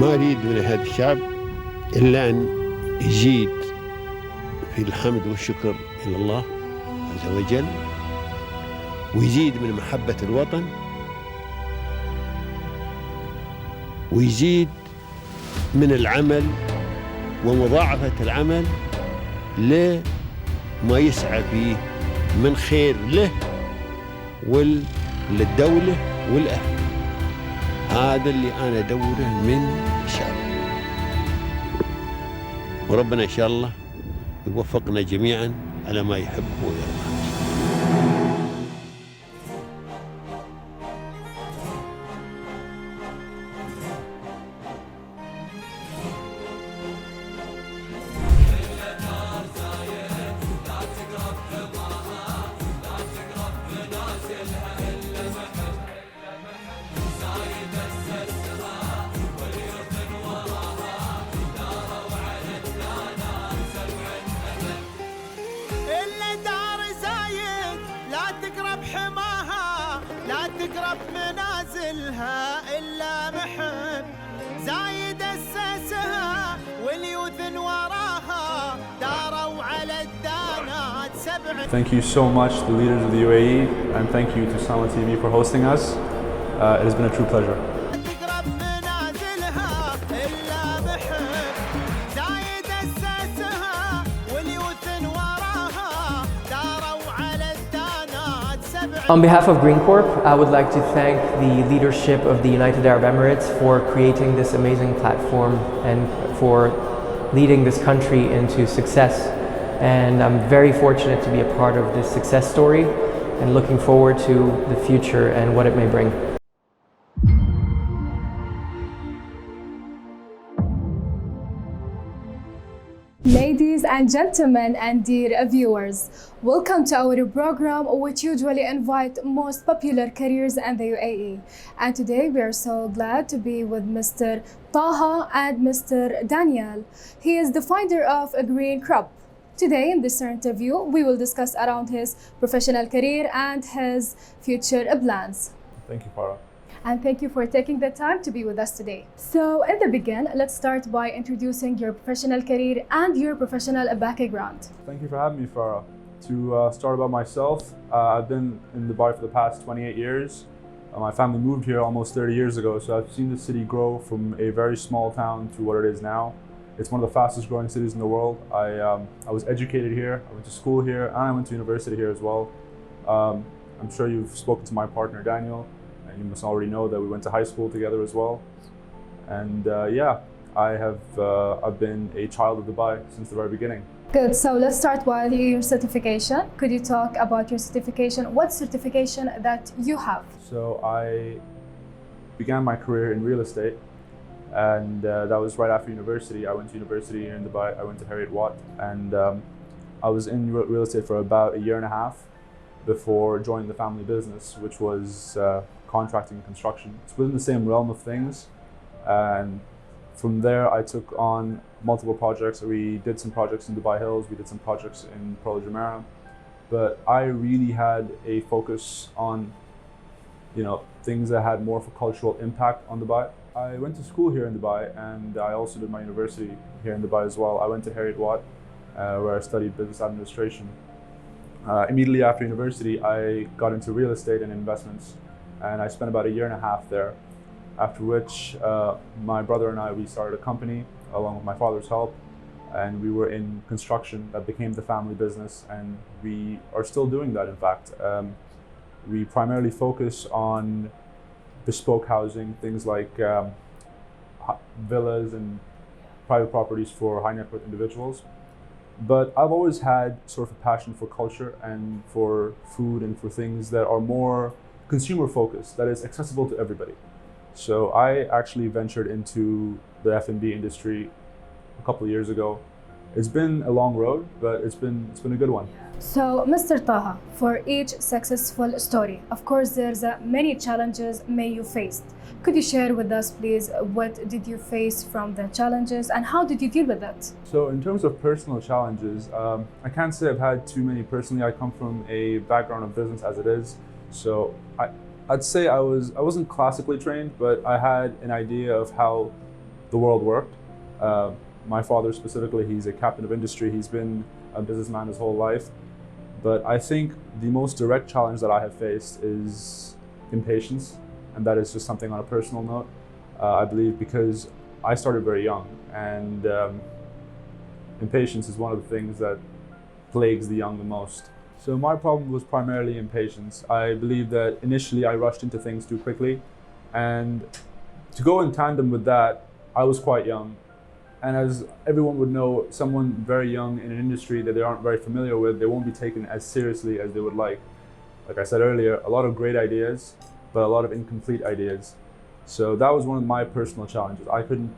ما أريد من هذا الشعب إلا أن يزيد في الحمد والشكر إلى الله عز وجل، ويزيد من محبة الوطن، ويزيد من العمل ومضاعفة العمل لما يسعى فيه من خير له وللدولة والأهل. هذا اللي أنا أدوره من الشعب، وربنا إن شاء الله يوفقنا جميعا على ما يحب ويرضى. تقرب منازلها إلا محب زايد أسسها واليوثن وراها داروا على الدانات سبع. Thank you so much, the leaders of the UAE, and thank you to Sama TV for hosting us. It has been a true pleasure. On behalf of Green Corp, I would like to thank the leadership of the United Arab Emirates for creating this amazing platform and for leading this country into success. And I'm very fortunate to be a part of this success story and looking forward to the future and what it may bring. Ladies and gentlemen and dear viewers, welcome to our program which usually invite most popular careers in the UAE. And today we are so glad to be with Mr. Taha and Mr. Daniel. He is the founder of Green Corp. Today in this interview, we will discuss around his professional career and his future plans. Thank you, Farah. And thank you for taking the time to be with us today. So in the beginning, let's start by introducing your professional career and your professional background. Thank you for having me, Farah. To start about myself, I've been in Dubai for the past 28 years. My family moved here almost 30 years ago, so I've seen the city grow from a very small town to what it is now. It's one of the fastest growing cities in the world. I was educated here, I went to school here, and I went to university here as well. I'm sure you've spoken to my partner, Daniel. You must already know that we went to high school together as well. And yeah, I've been a child of Dubai since the very beginning. Good, so let's start with your certification. Could you talk about your certification? What certification that you have? So I began my career in real estate, and that was right after university. I went to university here in Dubai. I went to Harriet Watt, and I was in real estate for about a year and a half before joining the family business, which was contracting and construction. It's within the same realm of things, and from there I took on multiple projects. We did some projects in Dubai Hills, we did some projects in Pearl Jumeirah, but I really had a focus on, you know, things that had more of a cultural impact on Dubai. I went to school here in Dubai, and I also did my university here in Dubai as well. I went to Harriet Watt, where I studied business administration. Immediately after university, I got into real estate and investments, and I spent about a year and a half there, after which my brother and I, we started a company along with my father's help, and we were in construction. That became the family business, and we are still doing that, in fact. We primarily focus on bespoke housing, things like villas and private properties for high net worth individuals. But I've always had sort of a passion for culture and for food and for things that are more consumer focused, that is accessible to everybody. So I actually ventured into the F&B industry a couple of years ago. It's been a long road, but it's been a good one. So, Mr. Taha, for each successful story, of course, there's many challenges may you faced. Could you share with us, please, what did you face from the challenges and how did you deal with that? So, in terms of personal challenges, I can't say I've had too many personally. I come from a background of business as it is, so I'd say I wasn't classically trained, but I had an idea of how the world worked. My father specifically, he's a captain of industry. He's been a businessman his whole life. But I think the most direct challenge that I have faced is impatience. And that is just something on a personal note. I believe because I started very young, and impatience is one of the things that plagues the young the most. So my problem was primarily impatience. I believe that initially I rushed into things too quickly, and to go in tandem with that, I was quite young. And as everyone would know, someone very young in an industry that they aren't very familiar with, they won't be taken as seriously as they would like. Like I said earlier, a lot of great ideas, but a lot of incomplete ideas. So that was one of my personal challenges. I couldn't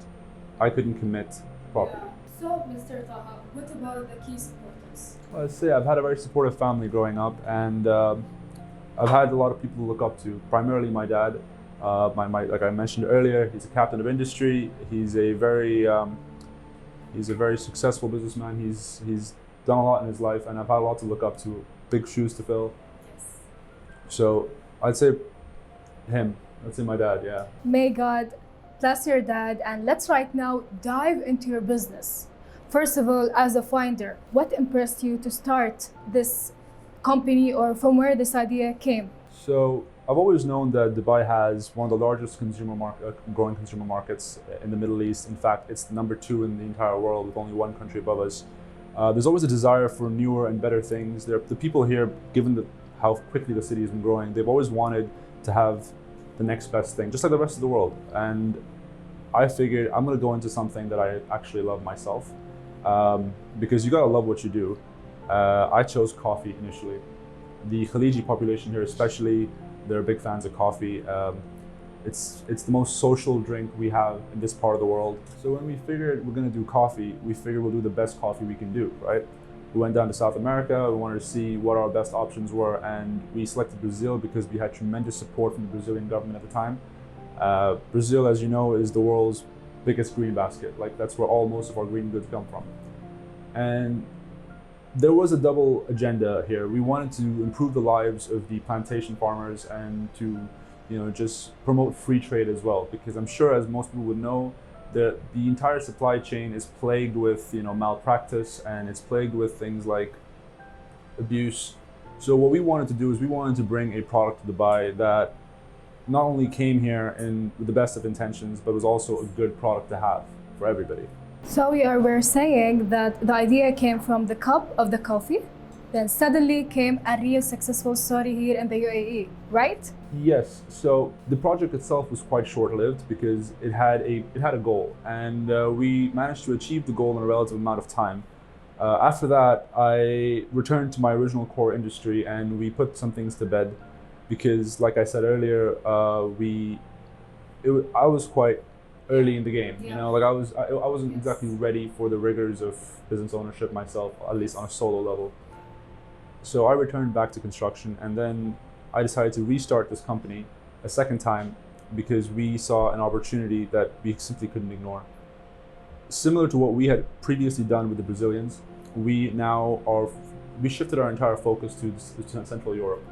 commit properly. Yeah. So, Mr. Taha, what about the key supporters? Well, I'd say I've had a very supportive family growing up, and I've had a lot of people to look up to, primarily my dad. Like I mentioned earlier, he's a captain of industry. He's a very successful businessman. He's done a lot in his life, and I've had a lot to look up to, big shoes to fill. Yes. So I'd say him. I'd say my dad, yeah. May God bless your dad, and let's right now dive into your business. First of all, as a founder, what impressed you to start this company, or from where this idea came? So I've always known that Dubai has one of the largest growing consumer markets in the Middle East. In fact, it's number 2 in the entire world, with only one country above us. There's always a desire for newer and better things. The people here, given how quickly the city has been growing, they've always wanted to have the next best thing, just like the rest of the world. And I figured I'm going to go into something that I actually love myself, because you got to love what you do. I chose coffee initially. The Khaliji population here especially, they're big fans of coffee. It's the most social drink we have in this part of the world. So when we figured we're going to do coffee, we figured we'll do the best coffee we can do, right? We went down to South America. We wanted to see what our best options were, and we selected Brazil because we had tremendous support from the Brazilian government at the time. Brazil, as you know, is the world's biggest green basket. Like, that's where most of our green goods come from. And there was a double agenda here. We wanted to improve the lives of the plantation farmers and to, just promote free trade as well, because I'm sure, as most people would know, the entire supply chain is plagued with malpractice, and it's plagued with things like abuse. So what we wanted to do is we wanted to bring a product to Dubai that not only came here with the best of intentions, but was also a good product to have for everybody. So we're saying that the idea came from the cup of the coffee, then suddenly came a real successful story here in the UAE, right? Yes. So the project itself was quite short-lived because it had a goal, and we managed to achieve the goal in a relative amount of time. After that, I returned to my original core industry, and we put some things to bed because, like I said earlier, I was quite early in the game. Yeah. I wasn't exactly ready for the rigors of business ownership myself, at least on a solo level. So I returned back to construction, and then I decided to restart this company a second time because we saw an opportunity that we simply couldn't ignore. Similar to what we had previously done with the Brazilians, we shifted our entire focus to Central Europe.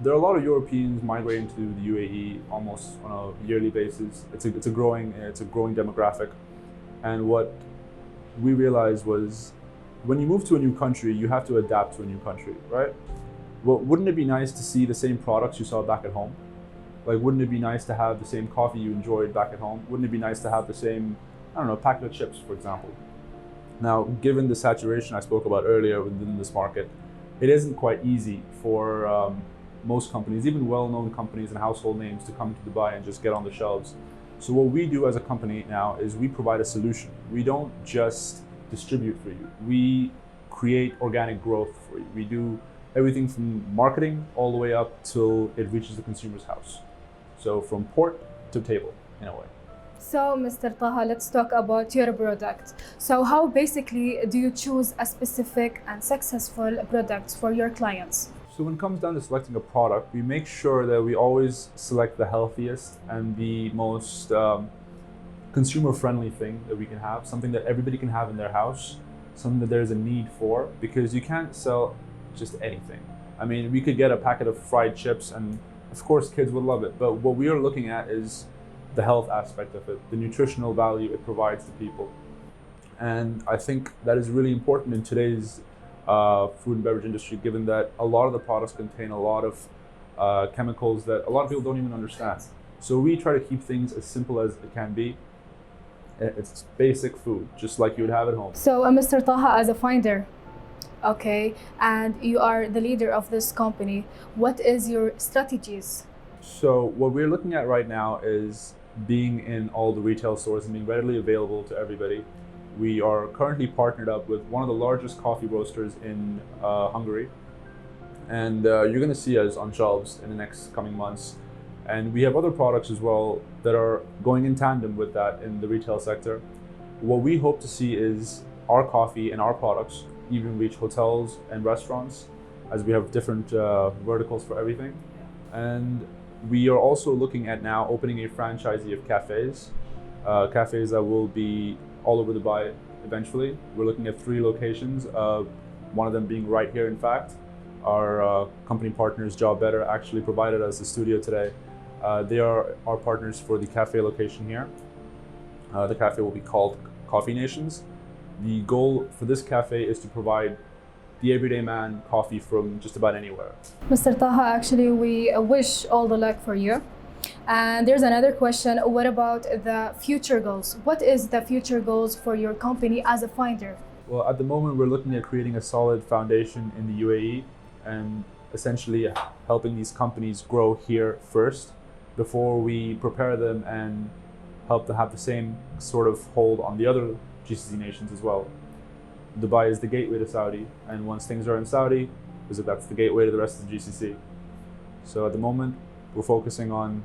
There are a lot of Europeans migrating to the UAE almost on a yearly basis. It's a growing demographic, and what we realized was, when you move to a new country, you have to adapt to a new country, right? Well, wouldn't it be nice to see the same products you saw back at home? Like, wouldn't it be nice to have the same coffee you enjoyed back at home? Wouldn't it be nice to have the same, packet of chips, for example? Now, given the saturation I spoke about earlier within this market, it isn't quite easy for most companies, even well-known companies and household names, to come to Dubai and just get on the shelves. So what we do as a company now is we provide a solution. We don't just distribute for you. We create organic growth for you. We do everything from marketing all the way up till it reaches the consumer's house. So from port to table, in a way. So, Mr. Taha, let's talk about your product. So how basically do you choose a specific and successful product for your clients? So when it comes down to selecting a product, we make sure that we always select the healthiest and the most consumer-friendly thing that we can have, something that everybody can have in their house, something that there's a need for, because you can't sell just anything. I mean, we could get a packet of fried chips, and of course kids would love it, but what we are looking at is the health aspect of it, the nutritional value it provides to people. And I think that is really important in today's food and beverage industry, given that a lot of the products contain a lot of chemicals that a lot of people don't even understand. So we try to keep things as simple as it can be. It's basic food, just like you would have at home. So, Mr. Taha, as a founder, okay, and you are the leader of this company, what is your strategies? So what we're looking at right now is being in all the retail stores and being readily available to everybody. We are currently partnered up with one of the largest coffee roasters in Hungary. And you're going to see us on shelves in the next coming months. And we have other products as well that are going in tandem with that in the retail sector. What we hope to see is our coffee and our products even reach hotels and restaurants, as we have different verticals for everything. And we are also looking at now opening a franchisee of cafes, cafes that will be all over Dubai eventually. We're looking at 3 locations, one of them being right here, in fact. Our company partners, Job Better, actually provided us a studio today. They are our partners for the cafe location here. The cafe will be called Coffee Nations. The goal for this cafe is to provide the everyday man coffee from just about anywhere. Mr. Taha, actually, we wish all the luck for you. And there's another question. What about the future goals? What is the future goals for your company as a founder? Well, at the moment, we're looking at creating a solid foundation in the UAE and essentially helping these companies grow here first before we prepare them and help to have the same sort of hold on the other GCC nations as well. Dubai is the gateway to Saudi, and once things are in Saudi, that's the gateway to the rest of the GCC. So at the moment, we're focusing on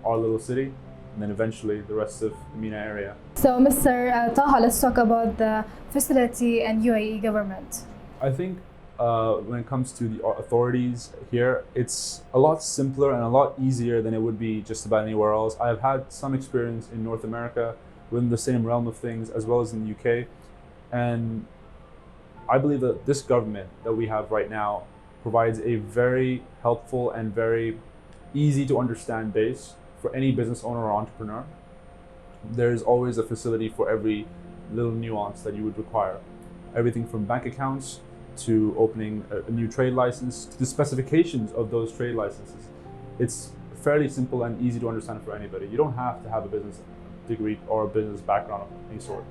our little city and then eventually the rest of the MENA area. So, Mr. Taha, let's talk about the facility and UAE government. I think when it comes to the authorities here, it's a lot simpler and a lot easier than it would be just about anywhere else. I've had some experience in North America within the same realm of things, as well as in the UK. And I believe that this government that we have right now provides a very helpful and very easy to understand base for any business owner or entrepreneur. There's always a facility for every little nuance that you would require. Everything from bank accounts to opening a new trade license to the specifications of those trade licenses. It's fairly simple and easy to understand for anybody. You don't have to have a business degree or a business background of any sort.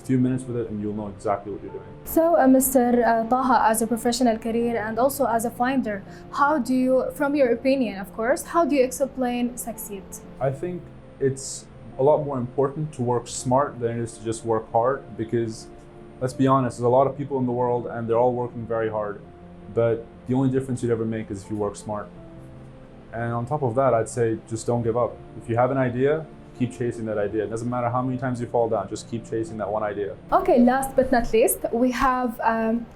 A few minutes with it and you'll know exactly what you're doing. So, Mr. Taha, as a professional career and also as a founder, how do you, from your opinion, of course, how do you explain succeed? I think it's a lot more important to work smart than it is to just work hard, because let's be honest, there's a lot of people in the world and they're all working very hard, but the only difference you'd ever make is if you work smart. And on top of that, I'd say just don't give up. If you have an idea, keep chasing that idea. It doesn't matter how many times you fall down, just keep chasing that one idea. Okay, last but not least, we have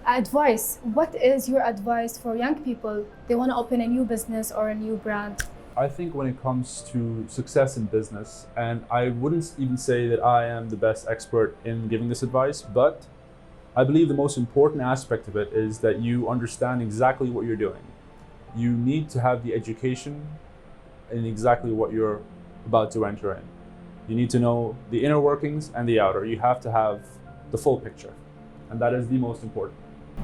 advice. What is your advice for young people? They want to open a new business or a new brand. I think when it comes to success in business, and I wouldn't even say that I am the best expert in giving this advice, but I believe the most important aspect of it is that you understand exactly what you're doing. You need to have the education in exactly what you're about to enter in. You need to know the inner workings and the outer. You have to have the full picture, and that is the most important.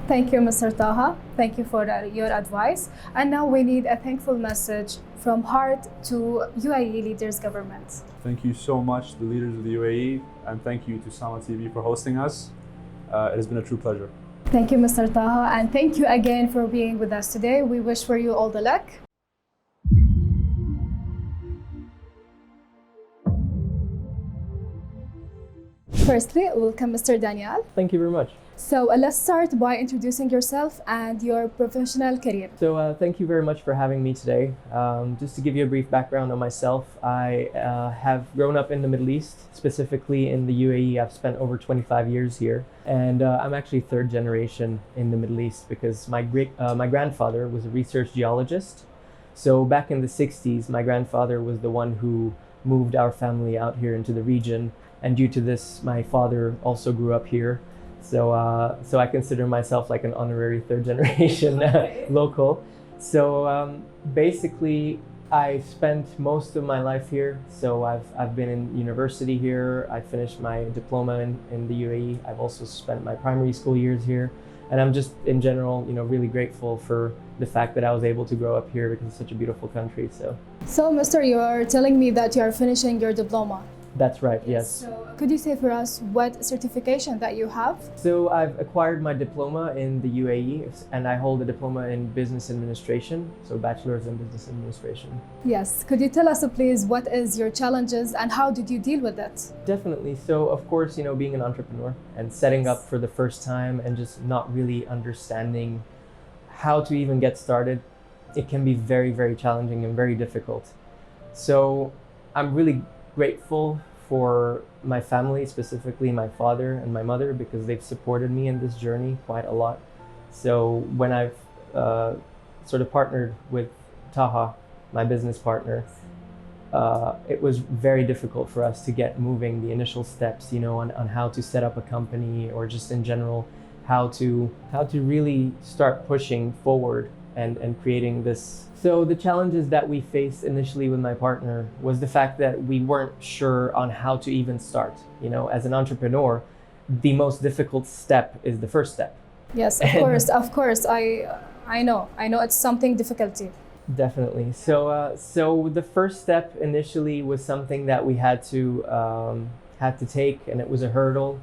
Thank you, Mr. Taha. Thank you for your advice. And now we need a thankful message from heart to UAE leaders government. Thank you so much, the leaders of the UAE, and thank you to Sama TV for hosting us. It has been a true pleasure. Thank you, Mr. Taha, and thank you again for being with us today. We wish for you all the luck. Firstly, welcome, Mr. Daniel. Thank you very much. So let's start by introducing yourself and your professional career. So thank you very much for having me today. Just to give you a brief background on myself, I have grown up in the Middle East, specifically in the UAE. I've spent over 25 years here, and I'm actually third generation in the Middle East because my grandfather was a research geologist. So back in the 60s, my grandfather was the one who moved our family out here into the region, and due to this, my father also grew up here. So I consider myself like an honorary third generation local. So basically, I spent most of my life here, so I've been in university here. I finished my diploma in the UAE. I've also spent my primary school years here, and I'm just in general, really grateful for the fact that I was able to grow up here because it's such a beautiful country. So, Mr., you are telling me that you are finishing your diploma. That's right, yes. So, could you say for us what certification that you have? So I've acquired my diploma in the UAE, and I hold a diploma in business administration, so bachelor's in business administration. Yes. Could you tell us, please, what is your challenges and how did you deal with it? Definitely. So of course, being an entrepreneur and setting up for the first time and just not really understanding how to even get started, it can be very, very challenging and very difficult. So I'm really grateful for my family, specifically my father and my mother, because they've supported me in this journey quite a lot. So when I've sort of partnered with Taha, my business partner, it was very difficult for us to get moving the initial steps, on how to set up a company, or just in general, how to really start pushing forward and creating this. So the challenges that we faced initially with my partner was the fact that we weren't sure on how to even start. As an entrepreneur, the most difficult step is the first step. Yes, of course. I know it's something difficulty. Definitely. So the first step initially was something that we had to take, and it was a hurdle.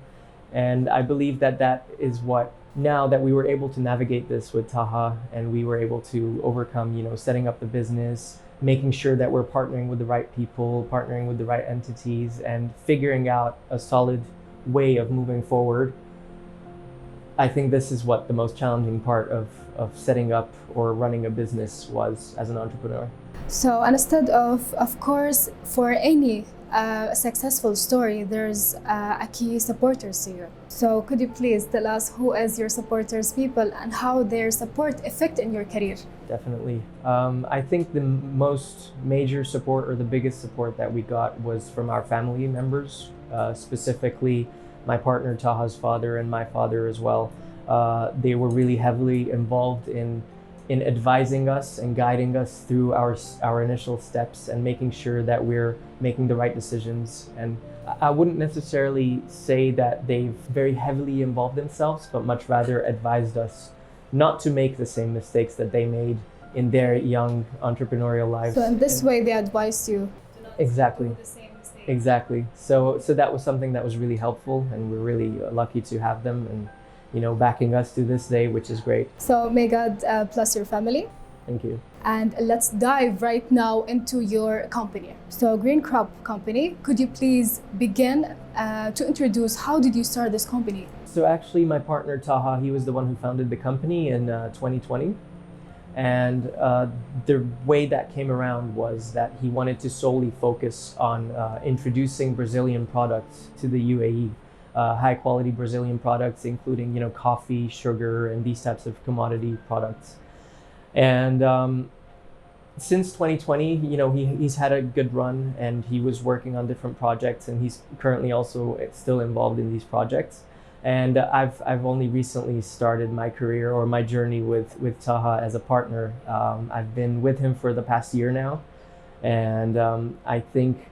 And I believe that is what, now that we were able to navigate this with Taha, and we were able to overcome, setting up the business, making sure that we're partnering with the right people, partnering with the right entities, and figuring out a solid way of moving forward. I think this is what the most challenging part of setting up or running a business was as an entrepreneur. So instead of course, for any successful story, there's a key supporters here. So could you please tell us who is your supporters people and how their support affect in your career? Definitely. I think the most major support, or the biggest support that we got, was from our family members, specifically my partner Taha's father and my father as well. They were really heavily involved in advising us and guiding us through our initial steps and making sure that we're making the right decisions. And I wouldn't necessarily say that they've very heavily involved themselves, but much rather advised us not to make the same mistakes that they made in their young entrepreneurial lives. So in this way, they advise you to not Exactly. do the same mistake. Exactly. So that was something that was really helpful, and we're really lucky to have them, and backing us to this day, which is great. So may God bless your family. Thank you. And let's dive right now into your company. So Green Crop Company, could you please begin to introduce how did you start this company? So actually my partner Taha, he was the one who founded the company in 2020. And the way that came around was that he wanted to solely focus on introducing Brazilian products to the UAE. High quality Brazilian products, including coffee, sugar, and these types of commodity products. And since 2020, he's had a good run, and he was working on different projects, and he's currently also still involved in these projects. And I've only recently started my career, or my journey with Taha as a partner. I've been with him for the past year now, and I think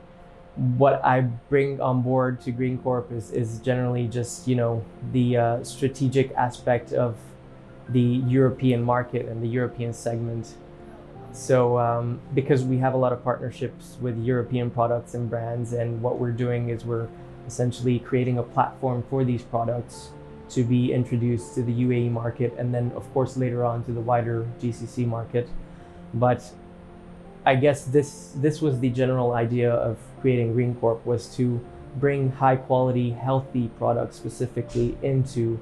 what I bring on board to Green Corp is generally just the strategic aspect of the European market and the European segment. So because we have a lot of partnerships with European products and brands, and what we're doing is we're essentially creating a platform for these products to be introduced to the UAE market, and then of course later on to the wider GCC market. But I guess this was the general idea of creating Green Corp, was to bring high quality, healthy products specifically into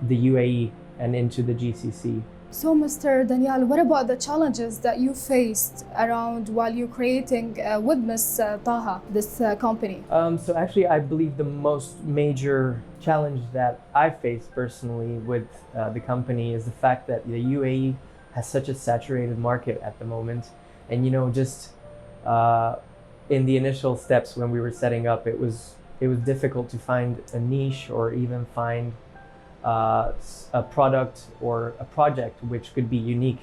the UAE and into the GCC. So Mr. Daniel, what about the challenges that you faced around while you're creating with Ms. Taha, this company? So actually, I believe the most major challenge that I faced personally with the company is the fact that the UAE has such a saturated market at the moment. And just in the initial steps when we were setting up, it was difficult to find a niche, or even find a product or a project which could be unique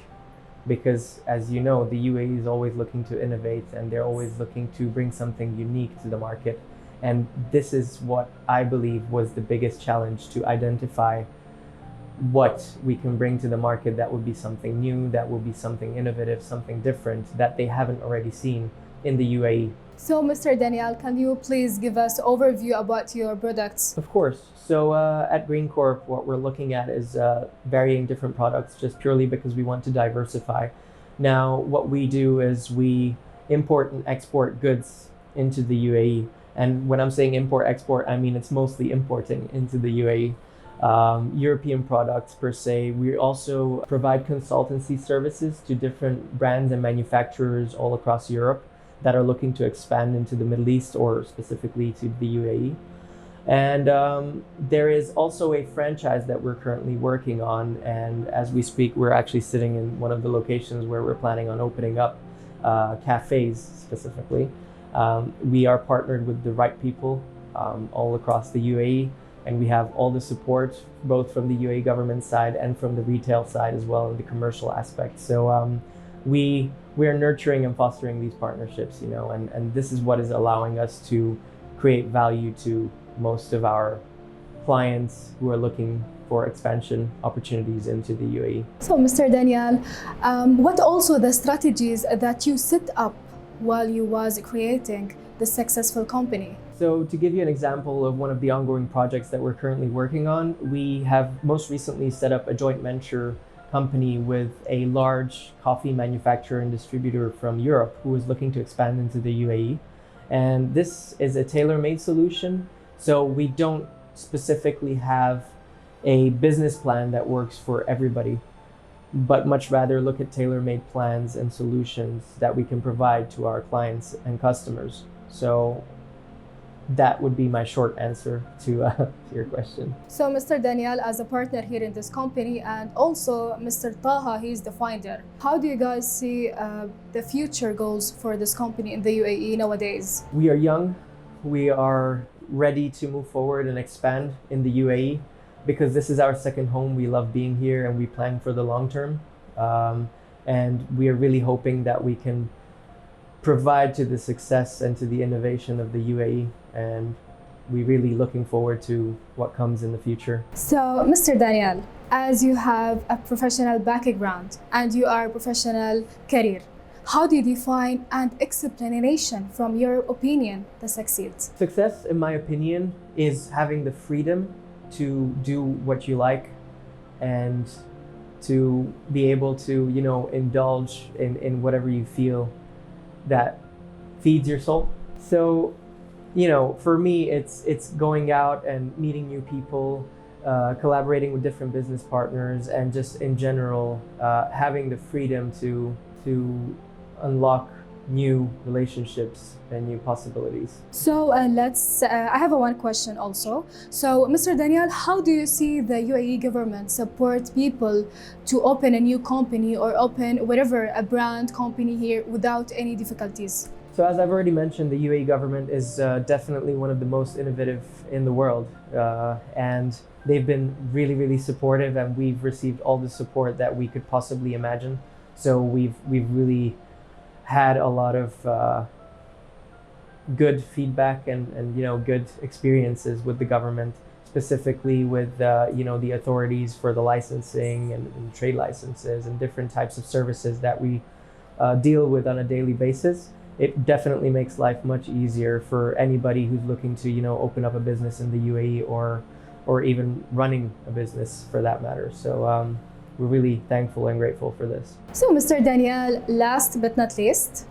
because as you know, the UAE is always looking to innovate and they're always looking to bring something unique to the market. And this is what I believe was the biggest challenge, to identify what we can bring to the market that would be something new, that will be something innovative, something different that they haven't already seen in the UAE. So, Mr. Daniel, can you please give us overview about your products? Of course. So at Green Corp, what we're looking at is varying different products, just purely because we want to diversify. Now, what we do is we import and export goods into the UAE. And when I'm saying import, export, I mean it's mostly importing into the UAE. European products per se. We also provide consultancy services to different brands and manufacturers all across Europe that are looking to expand into the Middle East or specifically to the UAE. And there is also a franchise that we're currently working on. And as we speak, we're actually sitting in one of the locations where we're planning on opening up cafes specifically. We are partnered with the right people all across the UAE. And we have all the support, both from the UAE government side and from the retail side as well, in the commercial aspect. So we are nurturing and fostering these partnerships, you know, and this is what is allowing us to create value to most of our clients who are looking for expansion opportunities into the UAE. So, Mr. Daniel, what also the strategies that you set up while you was creating the successful company? So to give you an example of one of the ongoing projects that we're currently working on, we have most recently set up a joint venture company with a large coffee manufacturer and distributor from Europe who is looking to expand into the UAE. And this is a tailor-made solution. So we don't specifically have a business plan that works for everybody, but much rather look at tailor-made plans and solutions that we can provide to our clients and customers. So that would be my short answer to your question. So, Mr. Daniel, as a partner here in this company, and also Mr. Taha, he's the founder. How do you guys see the future goals for this company in the UAE nowadays? We are young. We are ready to move forward and expand in the UAE because this is our second home. We love being here and we plan for the long term. And we are really hoping that we can provide to the success and to the innovation of the UAE, and we're really looking forward to what comes in the future. So, Mr. Daniel, as you have a professional background and you are a professional career, how do you define and explanation from your opinion to succeed? Success, in my opinion, is having the freedom to do what you like and to be able to, you know, indulge in whatever you feel that feeds your soul. So, you know, for me, it's going out and meeting new people, collaborating with different business partners, and just in general, having the freedom to unlock new relationships and new possibilities. So I have one question also. So, Mr. Daniel, how do you see the UAE government support people to open a new company or open whatever a brand company here without any difficulties? So as I've already mentioned, the UAE government is definitely one of the most innovative in the world. And they've been really, really supportive, and we've received all the support that we could possibly imagine. So we've really had a lot of good feedback and you know, good experiences with the government, specifically with you know, the authorities for the licensing and trade licenses and different types of services that we deal with on a daily basis. It definitely makes life much easier for anybody who's looking to, you know, open up a business in the UAE or even running a business for that matter. So we're really thankful and grateful for this. So, Mr. Daniel, last but not least,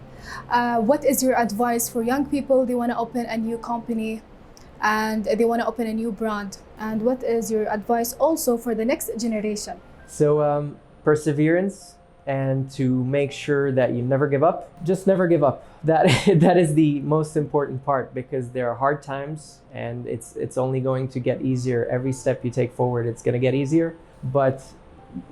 what is your advice for young people? They want to open a new company and they want to open a new brand. And what is your advice also for the next generation? So perseverance, and to make sure that you never give up. Just never give up. That is the most important part, because there are hard times and it's only going to get easier. Every step you take forward, it's going to get easier. But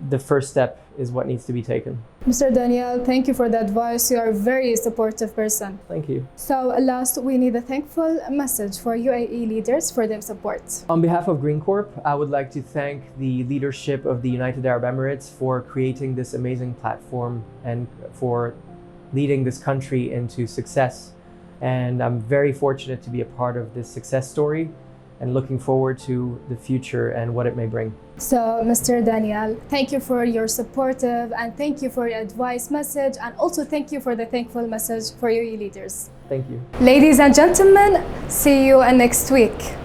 the first step is what needs to be taken. Mr. Daniel, thank you for the advice. You are a very supportive person. Thank you. So last, we need a thankful message for UAE leaders for their support. On behalf of Green Corp, I would like to thank the leadership of the United Arab Emirates for creating this amazing platform and for leading this country into success. And I'm very fortunate to be a part of this success story and looking forward to the future and what it may bring. So, Mr. Daniel, thank you for your supportive and thank you for your advice message, and also thank you for the thankful message for UAE leaders. Thank you. Ladies and gentlemen, see you next week.